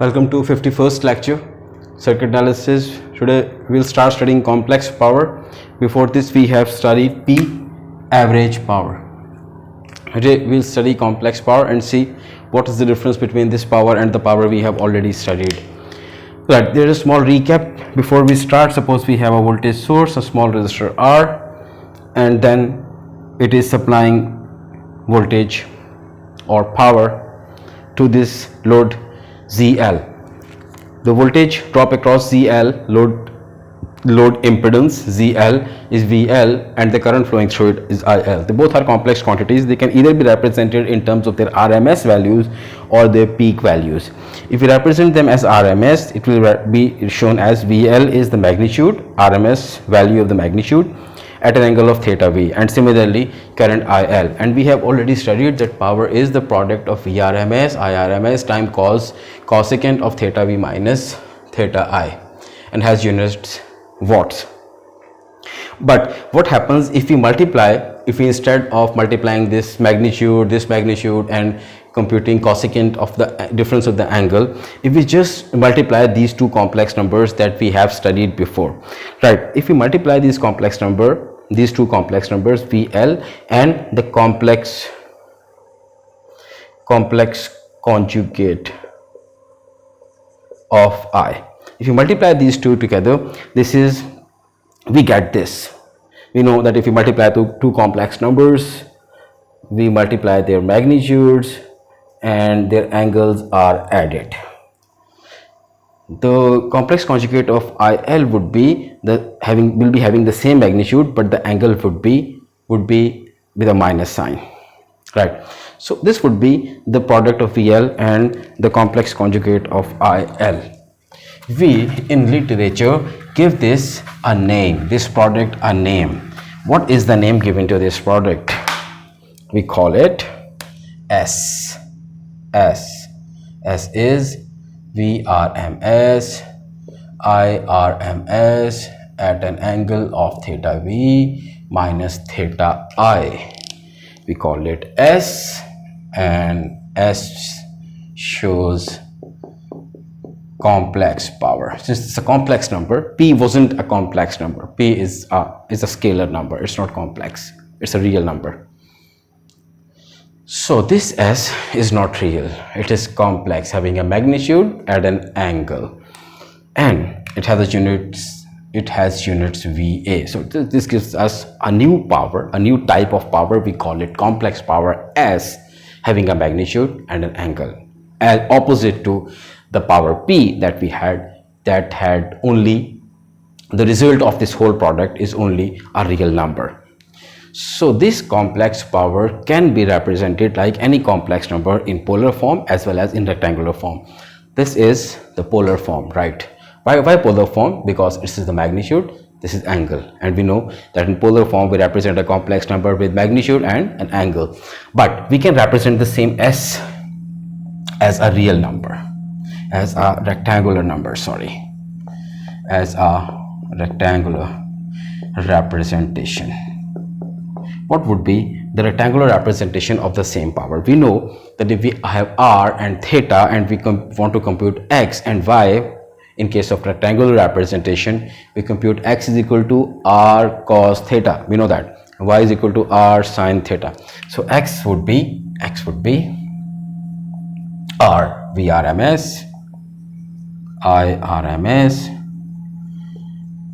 Welcome to 51st lecture, circuit analysis. Today we'll start studying complex power. Before this we have studied P, average power. Today we'll study complex power and see what is the difference between this power and the power we have already studied. Right, there is a small recap before we start. Suppose we have a voltage source, a small resistor R, and then it is supplying voltage or power to this load ZL. The voltage drop across ZL, load impedance ZL is VL, and the current flowing through it is IL. They both are complex quantities. They can either be represented in terms of their RMS values or their peak values. If we represent them as RMS, it will be shown as VL is the magnitude, RMS value of the magnitude at an angle of theta V, and similarly current IL. And we have already studied that power is the product of Vrms, Irms time cosecant of theta V minus theta I, and has units watts. But what happens if we instead of multiplying this magnitude and computing cosecant of the difference of the angle, if we just multiply these two complex numbers that we have studied before, right? If we multiply these two complex numbers VL and the complex conjugate of I, if you multiply these two together, we get this. We know that if you multiply two complex numbers, we multiply their magnitudes and their angles are added. The complex conjugate of IL will be having the same magnitude, but the angle would be with a minus sign, right? So this would be the product of VL and the complex conjugate of IL. We in literature give this a name, this product a name. What is the name given to this product? We call it S. S is Vrms, Irms at an angle of theta V minus theta I. We call it S, and S shows complex power. Since it's a complex number, P wasn't a complex number. P is a scalar number. It's not complex. It's a real number. So this S is not real. It is complex, having a magnitude at an angle, and it has units VA. So this gives us a new power, a new type of power. We call it complex power S, having a magnitude and an angle, as opposite to the power P that we had, that had only the result of this whole product is only a real number. So this complex power can be represented like any complex number in polar form as well as in rectangular form. This is the polar form, right? Why polar form? Because this is the magnitude, this is angle, and we know that in polar form we represent a complex number with magnitude and an angle. But we can represent the same S as a real number, as a rectangular number, as a rectangular representation. What would be the rectangular representation of the same power? We know that if we have R and theta and we want to compute X and Y, in case of rectangular representation, we compute X is equal to R cos theta. We know that Y is equal to R sin theta. So X would be R Vrms, Irms,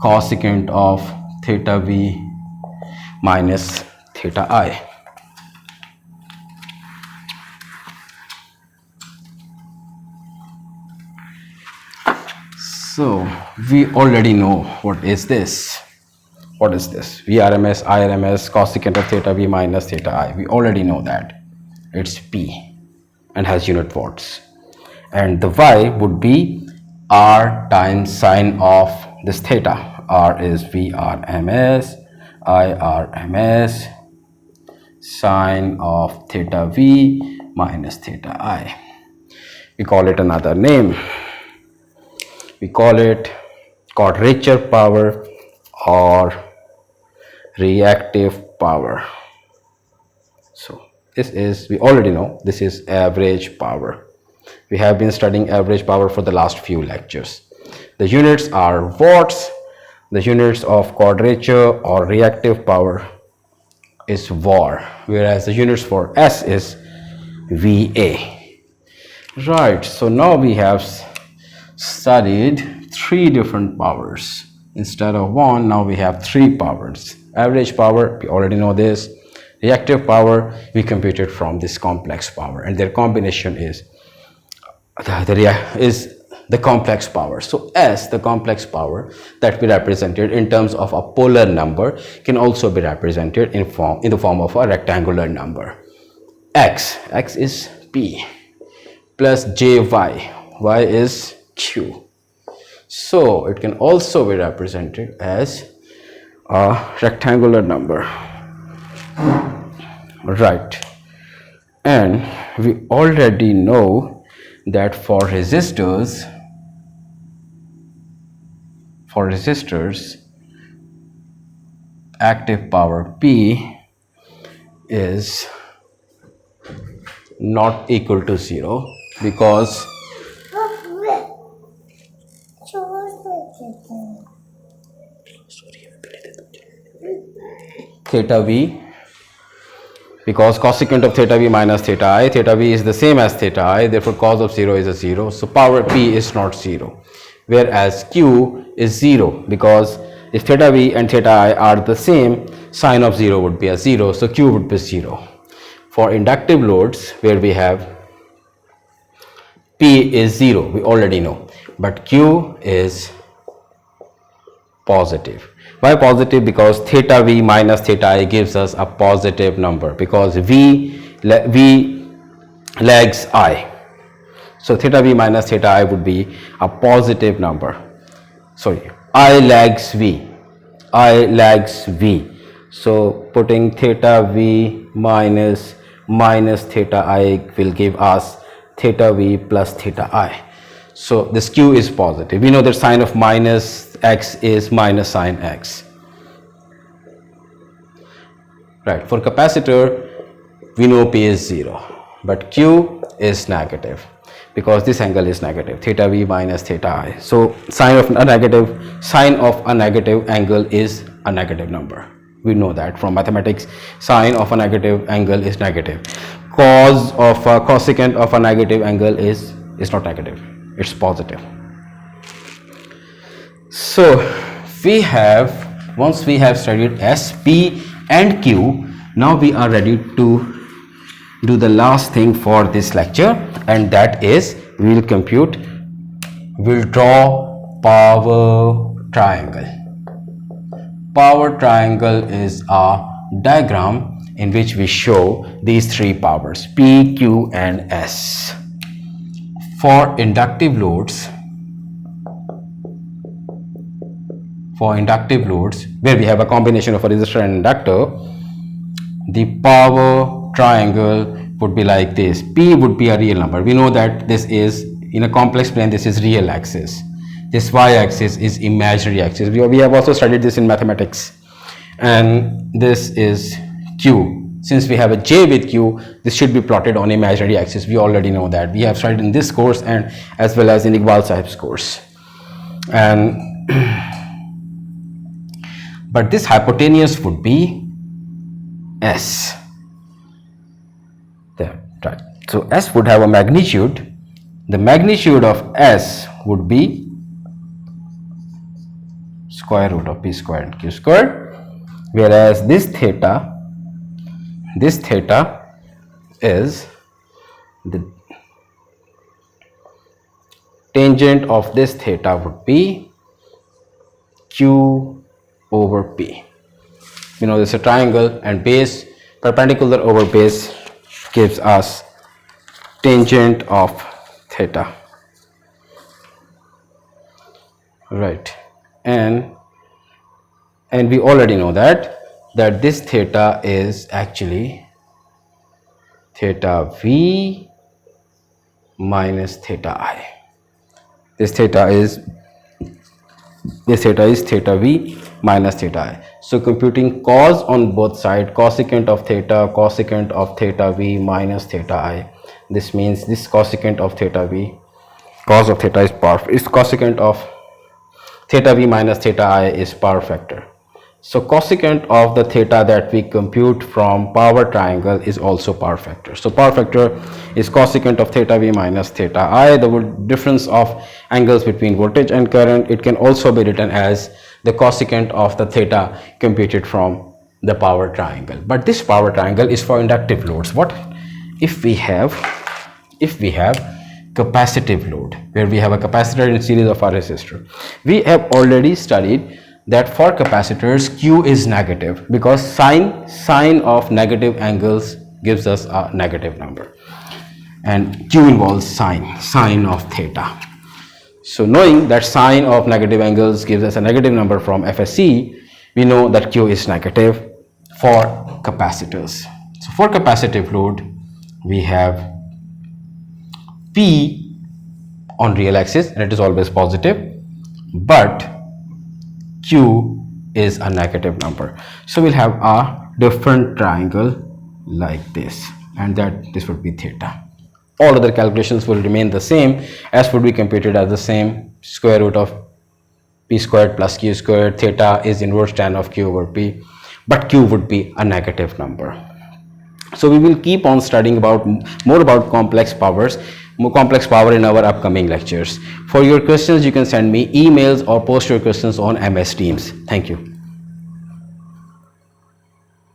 cosecant of theta V minus theta I. So we already know what is this. Vrms, Irms, cosecant of theta V minus theta I. We already know that it's P and has unit watts. And the Y would be R times sine of this theta. R is Vrms, Irms, sine of theta V minus theta I. We call it another name. We call it quadrature power or reactive power. So this is, we already know, this is average power. We have been studying average power for the last few lectures. The units are watts. The units of quadrature or reactive power is var, whereas the units for S is VA. Right, so now we have studied three different powers. Instead of one, now we have three powers. Average power, we already know this. Reactive power, we computed from this complex power, and their combination is the complex power. So S, the complex power that we represented in terms of a polar number, can also be represented in the form of a rectangular number. X is P plus jy, y is Q. So it can also be represented as a rectangular number. Right, and we already know that for resistors, active power P is not equal to 0 because theta v, because cosecant of theta v minus theta v is the same as theta I, therefore cos of 0 is a 0, so power P is not 0, whereas Q is 0 because if theta v and theta I are the same, sine of 0 would be a 0, so Q would be 0. For inductive loads where we have P is 0, we already know, but Q is positive. Why positive? Because theta v minus theta I gives us a positive number, because v lags I. So theta v minus theta I would be a positive number. Sorry, I lags v. So putting theta v minus theta I will give us theta v plus theta I. So this Q is positive. We know that sine of minus x is minus sine x. Right, for capacitor, we know P is 0, but Q is negative because this angle is negative, theta v minus theta I. So sine of a negative angle is a negative number. We know that from mathematics. Sine of a negative angle is negative. Cosecant of a negative angle is not negative, it's positive. So once we have studied S, P and Q, now we are ready to do the last thing for this lecture, and that is we'll draw power triangle. Power triangle is a diagram in which we show these three powers P, Q and S. For inductive loads where we have a combination of a resistor and inductor, the power triangle would be like this. P would be a real number. We know that this is in a complex plane, this is real axis, this y-axis is imaginary axis. We have also studied this in mathematics. And this is Q. Since we have a J with Q, this should be plotted on imaginary axis. We already know that. We have studied in this course and as well as in Iqbal Sahib's course. And but this hypotenuse would be S. There, right. So S would have a magnitude. The magnitude of S would be square root of P squared and Q squared, whereas this theta is the tangent of this theta would be Q over P. You know, this is a triangle and base perpendicular over base gives us tangent of theta. Right, and we already know that this theta is actually theta v minus theta I. This theta is theta v minus theta I. So computing cos on both sides, cosecant of theta v minus theta I. This means this cosecant of theta v, cos of theta is cosecant of theta v minus theta I is power factor. So cosecant of the theta that we compute from power triangle is also power factor. So power factor is cosecant of theta v minus theta I, the difference of angles between voltage and current. It can also be written as the cosecant of the theta computed from the power triangle. But this power triangle is for inductive loads. What if we have capacitive load, where we have a capacitor in series of a resistor? We have already studied that for capacitors Q is negative, because sine of negative angles gives us a negative number, and Q involves sine of theta. So knowing that sine of negative angles gives us a negative number from FSC, we know that Q is negative for capacitors. So for capacitive load, we have P on real axis, and it is always positive, but Q is a negative number. So we'll have a different triangle like this, and this would be theta. All other calculations will remain the same, as would be computed as the same square root of P squared plus Q squared. Theta is inverse tan of Q over P, but Q would be a negative number. So we will keep on studying more about complex power in our upcoming lectures. For your questions, you can send me emails or post your questions on MS Teams. Thank you.